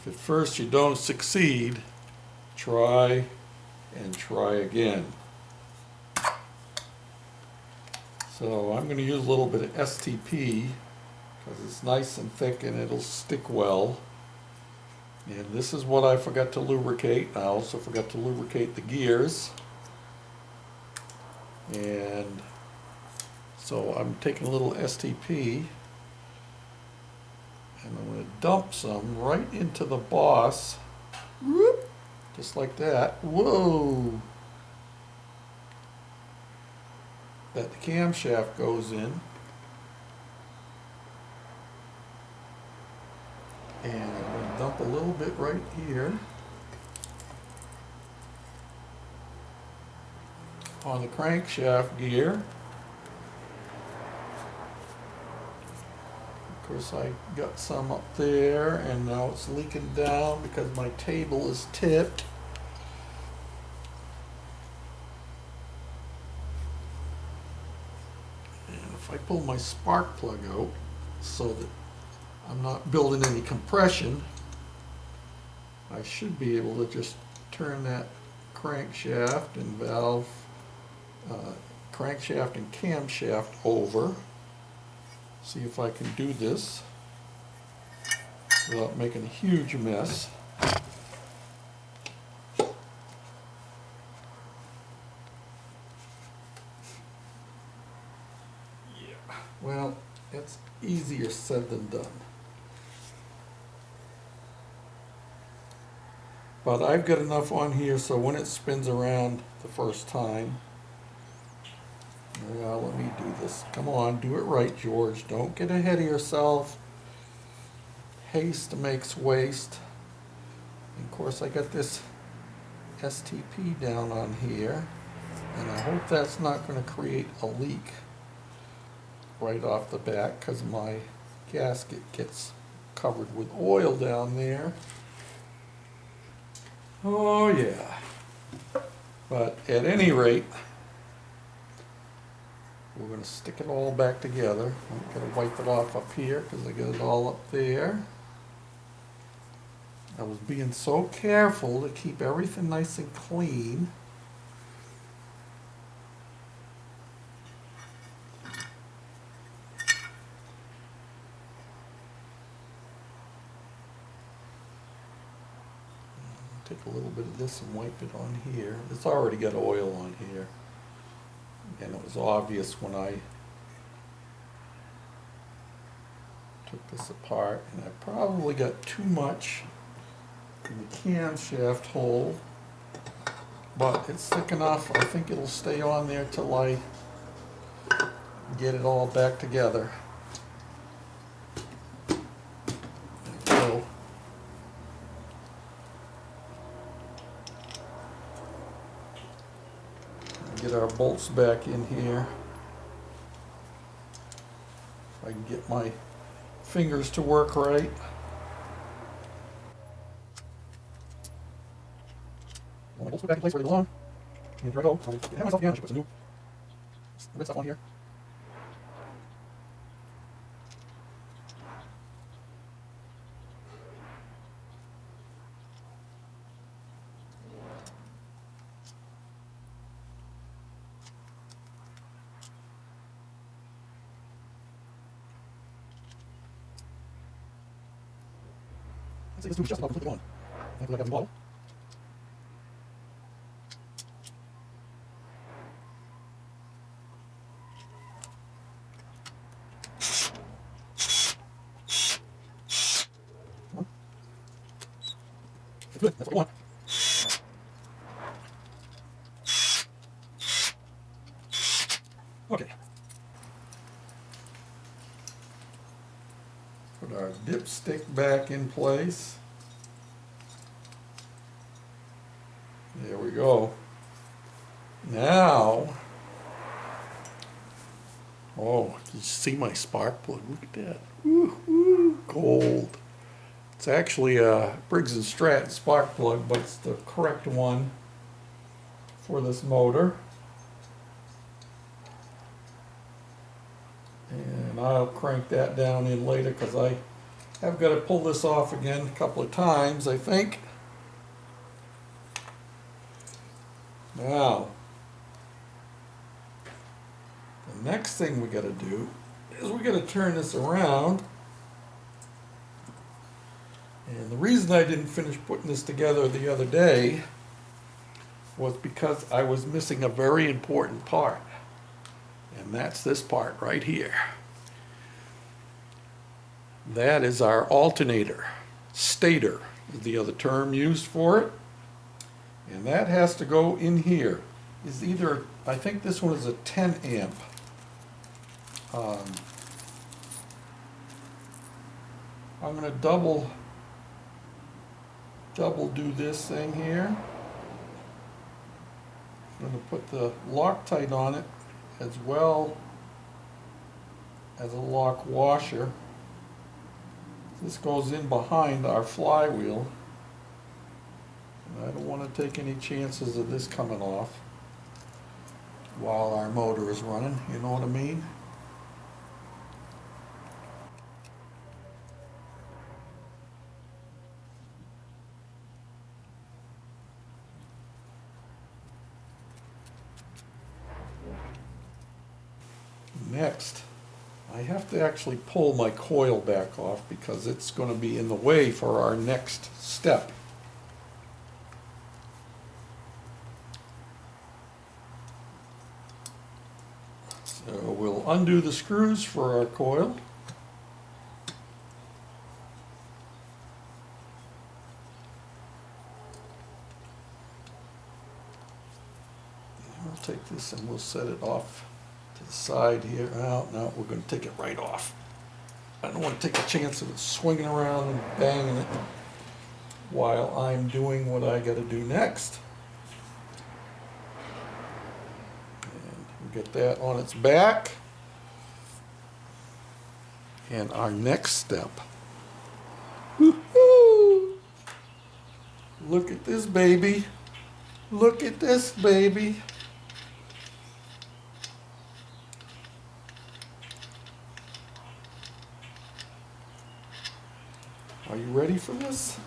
If at first you don't succeed, try and try again. So I'm going to use a little bit of STP because it's nice and thick and it'll stick well. And this is what I forgot to lubricate. I also forgot to lubricate the gears. And so I'm taking a little STP and I'm going to dump some right into the boss. Whoop, just like that. Whoa! That the camshaft goes in. And I'm going to dump a little bit right here on the crankshaft gear. Of course, I got some up there, and now it's leaking down because my table is tipped. And if I pull my spark plug out so that I'm not building any compression, I should be able to just turn that crankshaft and valve, crankshaft and camshaft over. See if I can do this without making a huge mess. Yeah, well, it's easier said than done. But I've got enough on here so when it spins around the first time, well, let me do this. Come on, do it right, George. Don't get ahead of yourself. Haste makes waste. And of course, I got this STP down on here, and I hope that's not going to create a leak right off the bat because my gasket gets covered with oil down there. Oh yeah. But at any rate, we're going to stick it all back together. I'm going to wipe it off up here because I got it all up there. I was being so careful to keep everything nice and clean. Take a little bit of this and wipe it on here. It's already got oil on here. And it was obvious when I took this apart, and I probably got too much in the camshaft hole, but it's thick enough. I think it'll stay on there till I get it all back together. There we go. Get our bolts back in here. If I can get my fingers to work right. Well, my bolts are back in place where they belong. And here I go. I'll get myself again. I should put some new red stuff on here. I'd say this tube is just about completely gone. I feel like I have a bottle. It's good, that's what we want. Okay. Put our dipstick back in place. There we go. Now, oh, did you see my spark plug? Look at that. Woo-hoo, gold. It's actually a Briggs & Stratton spark plug, but it's the correct one for this motor. And I'll crank that down in later because I I've got to pull this off again a couple of times, I think. Now, the next thing we got to do is we got to turn this around. And the reason I didn't finish putting this together the other day was because I was missing a very important part. And that's this part right here. That is our alternator. Stator is the other term used for it. And that has to go in here. Is either, I think this one is a 10 amp. I'm going to double do this thing here. I'm going to put the Loctite on it as well as a lock washer. This goes in behind our flywheel. And I don't want to take any chances of this coming off while our motor is running, you know what I mean? Next, I have to actually pull my coil back off because it's going to be in the way for our next step. So we'll undo the screws for our coil. We'll take this and we'll set it off to the side here. Oh, no, we're going to take it right off. I don't want to take a chance of it swinging around and banging it while I'm doing what I got to do next. And we'll get that on its back. And our next step. Woo-hoo! Look at this baby. Look at this baby. Are you ready for this?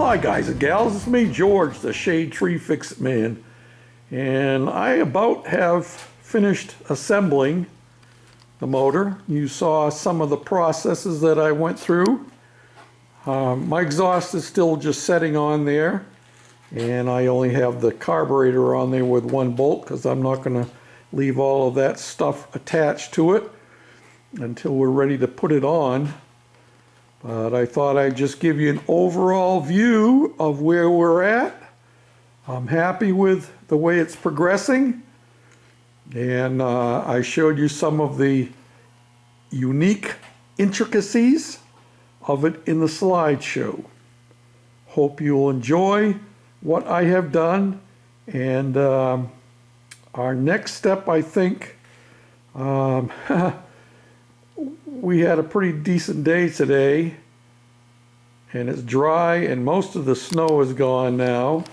Hi guys and gals, it's me George, the Shade Tree Fix-It Man, and I about have finished assembling the motor. You saw some of the processes that I went through. My exhaust is still just setting on there, and I only have the carburetor on there with one bolt because I'm not going to leave all of that stuff attached to it until we're ready to put it on. But I thought I'd just give you an overall view of where we're at. I'm happy with the way it's progressing, and I showed you some of the unique intricacies of it in the slideshow. Hope you'll enjoy what I have done, and our next step, I think, we had a pretty decent day today, and it's dry and most of the snow is gone now.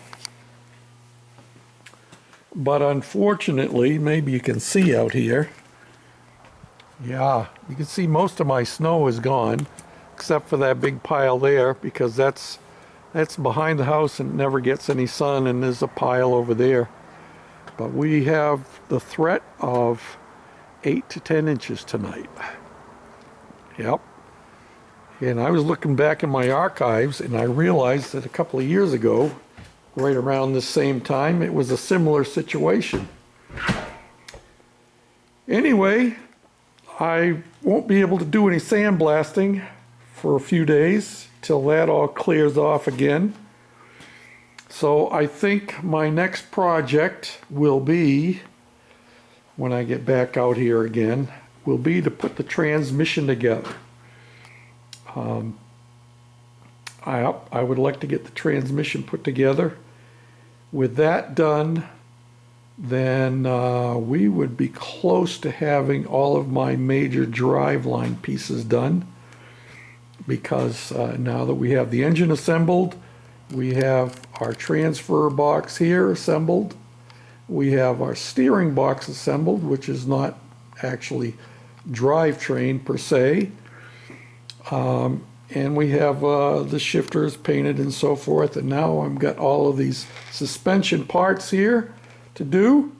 But unfortunately, maybe you can see out here, yeah, you can see most of my snow is gone, except for that big pile there, because that's behind the house and never gets any sun, and there's a pile over there. But we have the threat of 8 to 10 inches tonight. Yep. And I was looking back in my archives, and I realized that a couple of years ago, right around the same time, it was a similar situation. Anyway, I won't be able to do any sandblasting for a few days till that all clears off again. So I think my next project will be, when I get back out here again, will be to put the transmission together. I would like to get the transmission put together. With that done, then we would be close to having all of my major driveline pieces done, because now that we have the engine assembled, we have our transfer box here assembled, we have our steering box assembled, which is not actually drivetrain per se, and we have the shifters painted and so forth, and now I've got all of these suspension parts here to do.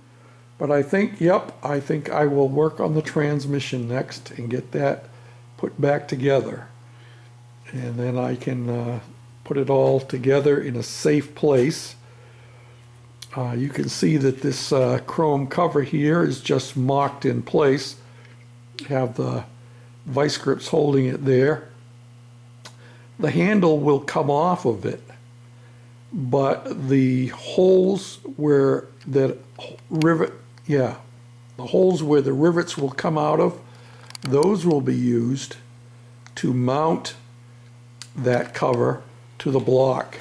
But I think, yep, I think I will work on the transmission next and get that put back together, and then I can put it all together in a safe place. You can see that this chrome cover here is just mocked in place. Have the vice grips holding it there. The handle will come off of it, but the holes where that rivet, yeah, the holes where the rivets will come out of, those will be used to mount that cover to the block.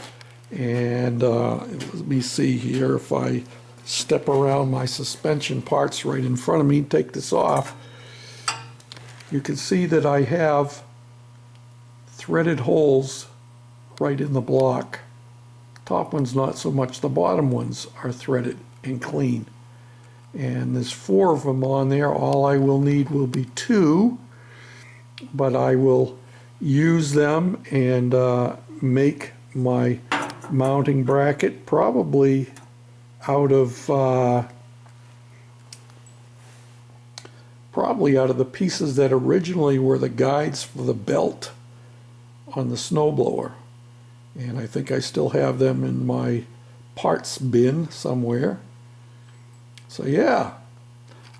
And let me see here, if I step around my suspension parts right in front of me, take this off, you can see that I have threaded holes right in the block. Top ones not so much, the bottom ones are threaded and clean. And there's 4 of them on there. All I will need will be 2, but I will use them and make my mounting bracket probably out of the pieces that originally were the guides for the belt on the snowblower. And I think I still have them in my parts bin somewhere. So yeah,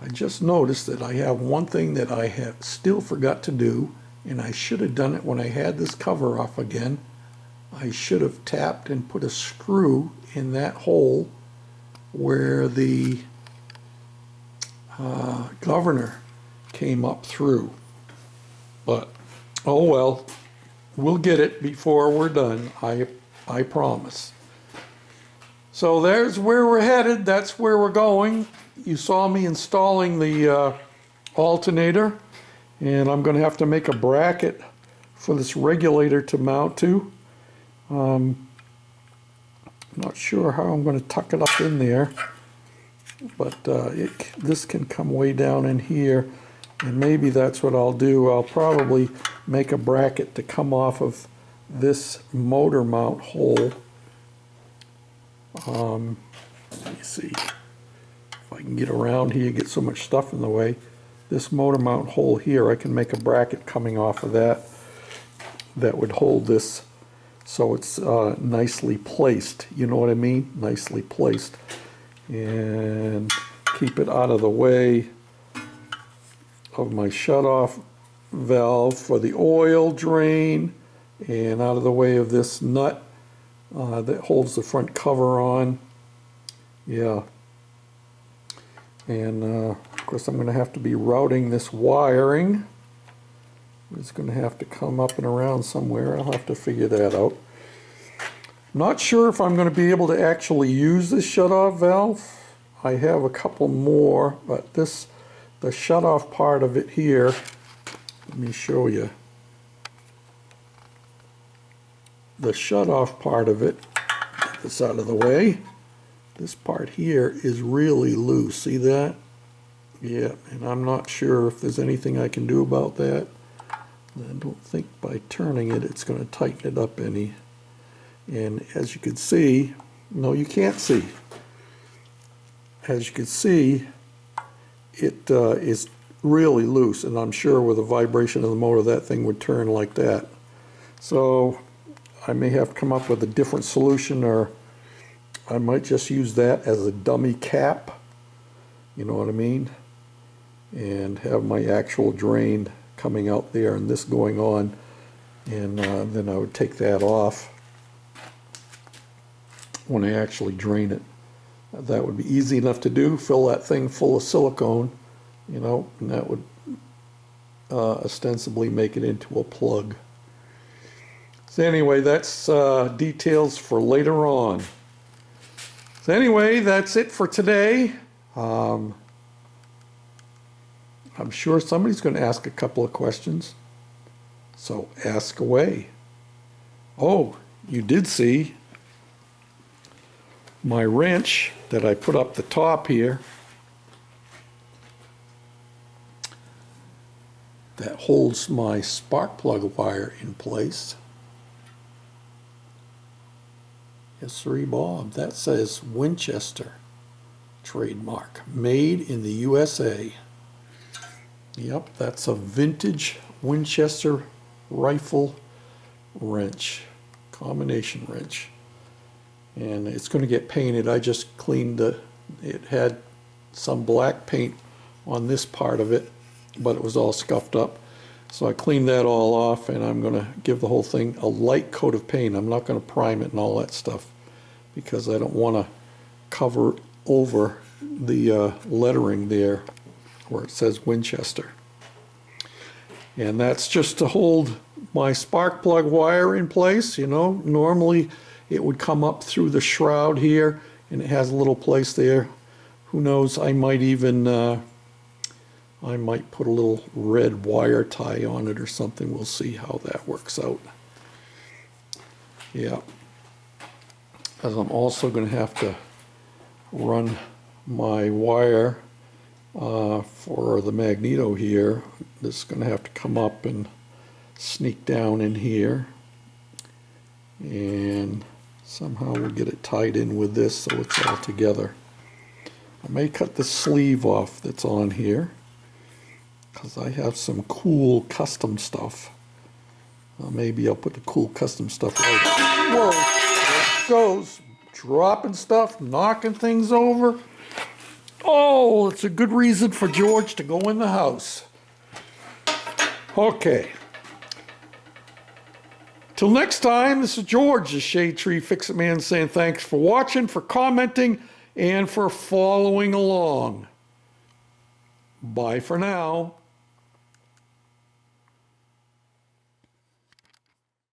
I just noticed that I have one thing that I have still forgot to do, and I should have done it when I had this cover off again. I should have tapped and put a screw in that hole where the governor came up through. But oh well, we'll get it before we're done, I promise. So there's where we're headed, that's where we're going. You saw me installing the alternator, and I'm going to have to make a bracket for this regulator to mount to. I'm not sure how I'm going to tuck it up in there, but this can come way down in here, and maybe that's what I'll do. I'll probably make a bracket to come off of this motor mount hole. Let me see if I can get around here, get so much stuff in the way. This motor mount hole here, I can make a bracket coming off of that would hold this so it's nicely placed. You know what I mean? Nicely placed. And keep it out of the way of my shutoff valve for the oil drain, and out of the way of this nut that holds the front cover on. Yeah. And of course I'm going to have to be routing this wiring. It's going to have to come up and around somewhere. I'll have to figure that out. Not sure if I'm going to be able to actually use this shutoff valve. I have a couple more, but the shutoff part of it here, let me show you. The shutoff part of it, get this out of the way. This part here is really loose. See that? Yeah, and I'm not sure if there's anything I can do about that. I don't think by turning it, it's going to tighten it up any. And as you can see, no, you can't see. As you can see, it is really loose, and I'm sure with the vibration of the motor, that thing would turn like that. So I may have to come up with a different solution, or I might just use that as a dummy cap. You know what I mean? And have my actual drain coming out there and this going on, and then I would take that off when I actually drain it. That would be easy enough to do. Fill that thing full of silicone, you know, and that would ostensibly make it into a plug. So anyway, that's details for later on. So anyway, that's it for today. I'm sure somebody's going to ask a couple of questions, so ask away. Oh, you did see my wrench that I put up the top here that holds my spark plug wire in place. Yes, sir, Bob. That says Winchester trademark, made in the USA. Yep, that's a vintage Winchester rifle wrench, combination wrench. And it's going to get painted. I just cleaned it had some black paint on this part of it, but it was all scuffed up. So I cleaned that all off, and I'm going to give the whole thing a light coat of paint. I'm not going to prime it and all that stuff, because I don't want to cover over the lettering there where it says Winchester. And that's just to hold my spark plug wire in place. You know, normally it would come up through the shroud here, and it has a little place there. Who knows, I might even I might put a little red wire tie on it or something. We'll see how that works out. Yeah, as I'm also going to have to run my wire for the magneto here. This is going to have to come up and sneak down in here, and somehow we'll get it tied in with this so it's all together. I may cut the sleeve off that's on here, because I have some cool custom stuff. Maybe I'll put the cool custom stuff right. Whoa, there it goes. Dropping stuff, knocking things over. Oh, it's a good reason for George to go in the house. Okay. Till next time, this is George, the Shade Tree Fix-It Man, saying thanks for watching, for commenting, and for following along. Bye for now.